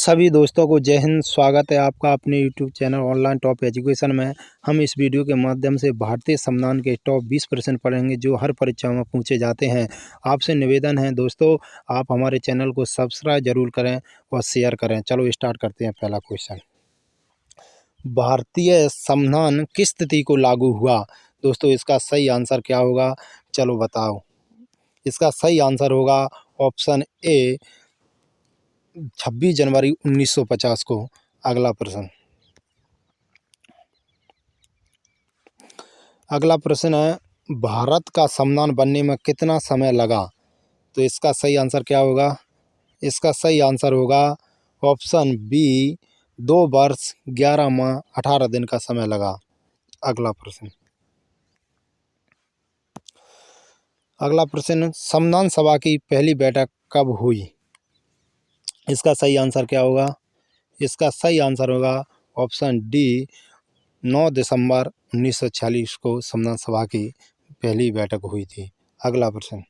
सभी दोस्तों को जय हिंद। स्वागत है आपका अपने YouTube channel online top education में। हम इस वीडियो के माध्यम से भारतीय संविधान के टॉप 20 प्रश्न पढ़ेंगे जो हर परीक्षा में पूछे जाते हैं। आपसे निवेदन है दोस्तों, आप हमारे चैनल को सब्सक्राइब जरूर करें और शेयर करें। चलो स्टार्ट करते हैं। पहला क्वेश्चन, भारतीय संविधान किस तिथि को लागू हुआ? दोस्तों इसका सही आंसर क्या होगा, चलो बताओ। इसका सही आंसर होगा ऑप्शन ए 26 जनवरी 1950 को। अगला प्रश्न है, भारत का संविधान बनने में कितना समय लगा? तो इसका सही आंसर क्या होगा? इसका सही आंसर होगा ऑप्शन बी 2 वर्ष 11 माह 18 दिन का समय लगा। अगला प्रश्न, संविधान सभा की पहली बैठक कब हुई? इसका सही आंसर क्या होगा? इसका सही आंसर होगा ऑप्शन डी 9 दिसंबर 1946 को संविधान सभा की पहली बैठक हुई थी। अगला प्रश्न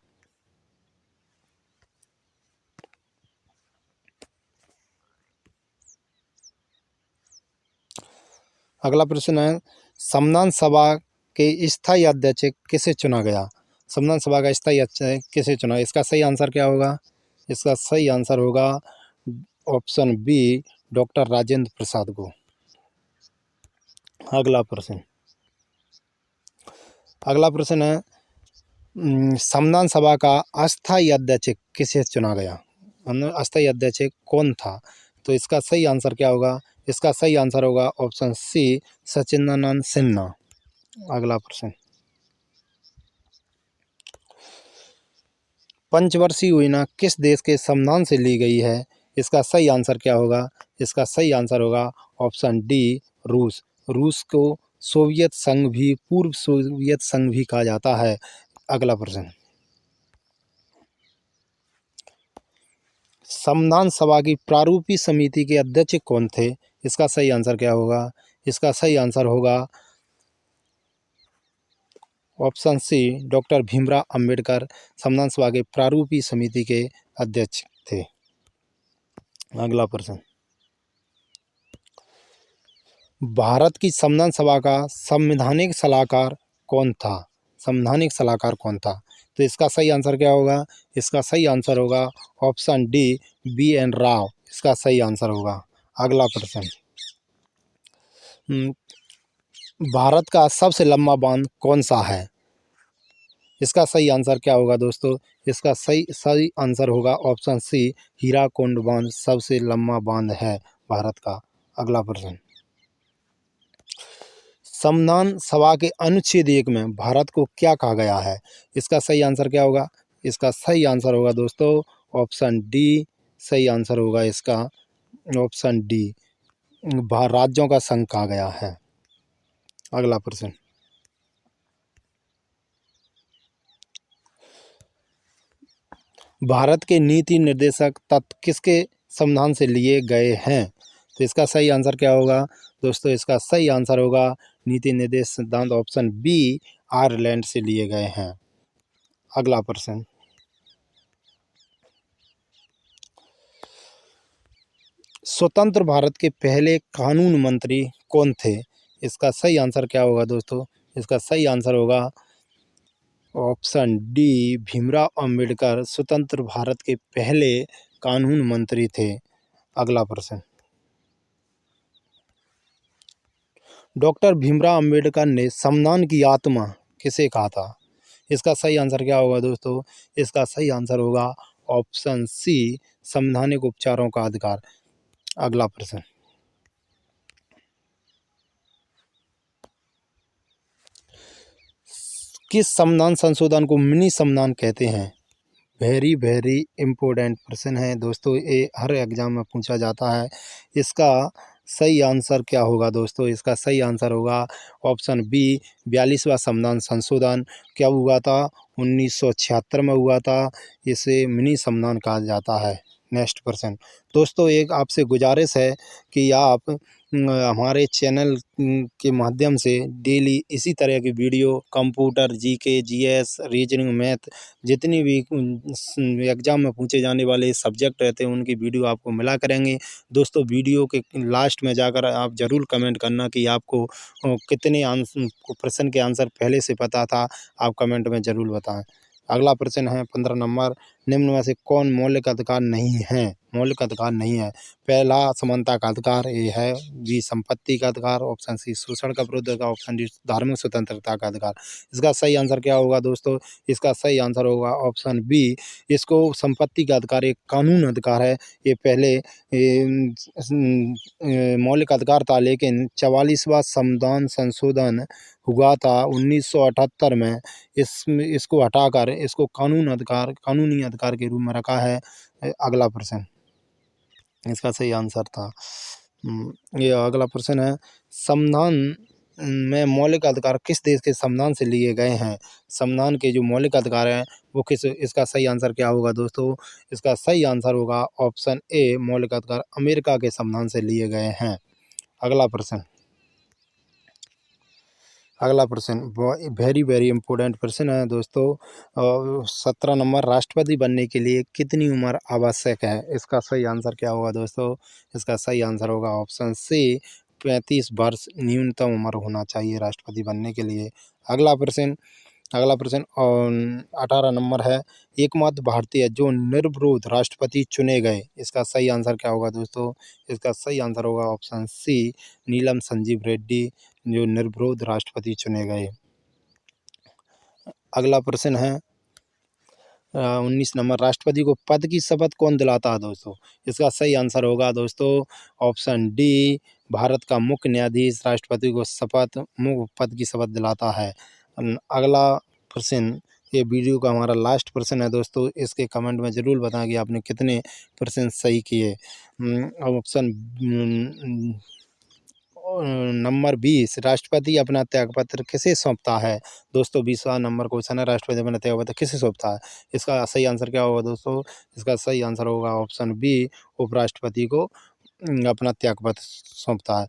है, संविधान सभा के स्थायी अध्यक्ष किसे चुना गया? संविधान सभा का स्थायी अध्यक्ष किसे चुना? इसका सही आंसर क्या होगा? इसका सही आंसर होगा option B doctor Rajendra Prasad को। अगला प्रश्न है, संविधान सभा का अस्थायी अध्यक्ष किसे चुना गया? अस्थायी अध्यक्ष कौन था? तो इसका सही आंसर क्या होगा? इसका सही आंसर होगा ऑप्शन सी सचिदानंद सिन्हा। अगला प्रश्न, पंचवर्षीय योजना किस देश के संविधान से ली गई है? इसका सही आंसर क्या होगा? इसका सही आंसर होगा ऑप्शन डी रूस। रूस को सोवियत संघ भी, पूर्व सोवियत संघ भी कहा जाता है। अगला प्रश्न, संविधान सभा की प्रारूपी समिति के अध्यक्ष कौन थे? इसका सही आंसर क्या होगा? इसका सही आंसर होगा option C doctor Bhimrao Ambedkar संविधान सभा के प्रारूपी समिति के अध्यक्ष थे। अगला प्रश्न, भारत की संविधान सभा का संवैधानिक सलाहकार कौन था? संवैधानिक सलाहकार कौन था? तो इसका सही आंसर क्या होगा? इसका सही आंसर होगा ऑप्शन डी BN राव। इसका सही आंसर होगा। अगला प्रश्न, भारत का सबसे लंबा बांध कौन सा है? इसका सही आंसर क्या होगा दोस्तों? इसका सही आंसर होगा ऑप्शन सी हीराकुंड बांध सबसे लंबा बांध है भारत का। अगला प्रश्न, संविधान सभा के अनुच्छेद 1 में भारत को क्या कहा गया है? इसका सही आंसर क्या होगा? इसका सही आंसर होगा दोस्तों ऑप्शन डी। सही आंसर होगा इसका ऑप्शन डी, राज्यों का संघ कहा गया है। अगला प्रश्न, भारत के नीति निर्देशक तत्व किसके संविधान से लिए गए हैं? तो इसका सही आंसर क्या होगा दोस्तों? इसका सही आंसर होगा नीति निर्देश सिद्धांत ऑप्शन बी आयरलैंड से लिए गए हैं। अगला प्रश्न, स्वतंत्र भारत के पहले कानून मंत्री कौन थे? इसका सही आंसर क्या होगा दोस्तों? इसका सही आंसर होगा ऑप्शन डी भीमराव अंबेडकर स्वतंत्र भारत के पहले कानून मंत्री थे। अगला प्रश्न, डॉक्टर भीमराव अंबेडकर ने संविधान की आत्मा किसे कहा था? इसका सही आंसर क्या होगा दोस्तों? इसका सही आंसर होगा ऑप्शन सी संवैधानिक उपचारों का अधिकार। अगला प्रश्न, किस संविधान संशोधन को मिनी संविधान कहते हैं? वेरी इम्पोर्टेंट प्रश्न है दोस्तों, ये हर एग्जाम में पूछा जाता है। इसका सही आंसर क्या होगा दोस्तों? इसका सही आंसर होगा ऑप्शन बी 42वां संविधान संशोधन। क्या हुआ था? 1976 में हुआ था। इसे मिनी संविधान कहा जाता है। नेक्स्ट प्रश्न, दोस्तों एक आपसे गुजारिश है कि आप हमारे चैनल के माध्यम से डेली इसी तरह की video computer, GK, GS, reasoning, math जितनी भी एग्ज़ाम में पूछे जाने वाले सब्जेक्ट रहते हैं उनकी वीडियो आपको मिला करेंगे। दोस्तों वीडियो के लास्ट में जाकर आप ज़रूर कमेंट करना कि आपको कितने प्रश्न के आंसर पहले से पता था, आप कमेंट में ज़रूर बताएँ। अगला प्रश्न है 15 नंबर, निम्न में से कौन मौलिक अधिकार नहीं है? मौलिक अधिकार नहीं है। पहला समानता का अधिकार ये है, बी संपत्ति का अधिकार, ऑप्शन सी शोषण का विरोध अधिकार, ऑप्शन डी धार्मिक स्वतंत्रता का अधिकार। इसका सही आंसर क्या होगा दोस्तों? इसका सही आंसर होगा ऑप्शन बी। इसको संपत्ति का अधिकार एक कानून अधिकार है। ये पहले मौलिक अधिकार था, लेकिन 44वां संविधान संशोधन हुआ था 1978 में। इसको हटाकर इसको कानूनी अधिकार के रूप में रखा है। अगला प्रश्न इसका सही आंसर था। ये अगला प्रश्न है, संविधान में मौलिक अधिकार किस देश के संविधान से लिए गए हैं? संविधान के जो मौलिक अधिकार हैं वो किस, इसका सही आंसर क्या होगा दोस्तों? इसका सही आंसर होगा ऑप्शन ए, मौलिक अधिकार अमेरिका के संविधान से लिए गए हैं। अगला प्रश्न वेरी वेरी इंपॉर्टेंट प्रश्न है दोस्तों। 17 नंबर, राष्ट्रपति बनने के लिए कितनी उम्र आवश्यक है? इसका सही आंसर क्या होगा दोस्तों? इसका सही आंसर होगा ऑप्शन सी, 35 वर्ष न्यूनतम उम्र होना चाहिए राष्ट्रपति बनने के लिए। अगला प्रश्न 18 नंबर है, एकमात्र भारतीय जो निर्विरोध राष्ट्रपति चुने गए, इसका सही आंसर क्या होगा दोस्तों? इसका सही आंसर होगा ऑप्शन सी, नीलम संजीव रेड्डी जो निर्विरोध राष्ट्रपति चुने गए। अगला प्रश्न है 19 नंबर, राष्ट्रपति को पद की शपथ कौन दिलाता है दोस्तों? इसका सही आंसर होगा दोस्तों ऑप्शन डी, भारत का मुख्य न्यायाधीश राष्ट्रपति को पद की शपथ दिलाता है। अगला प्रश्न, ये वीडियो का हमारा लास्ट प्रश्न है दोस्तों। इसके कमेंट में ज़रूर बताएं कि आपने कितने प्रश्न सही किए। ऑप्शन नंबर 20, राष्ट्रपति अपना त्यागपत्र किसे सौंपता है? दोस्तों 20वां नंबर क्वेश्चन है, राष्ट्रपति अपना त्यागपत्र किसे सौंपता है? इसका सही आंसर क्या होगा दोस्तों? इसका सही आंसर होगा ऑप्शन बी, उपराष्ट्रपति को अपना त्यागपत्र सौंपता है।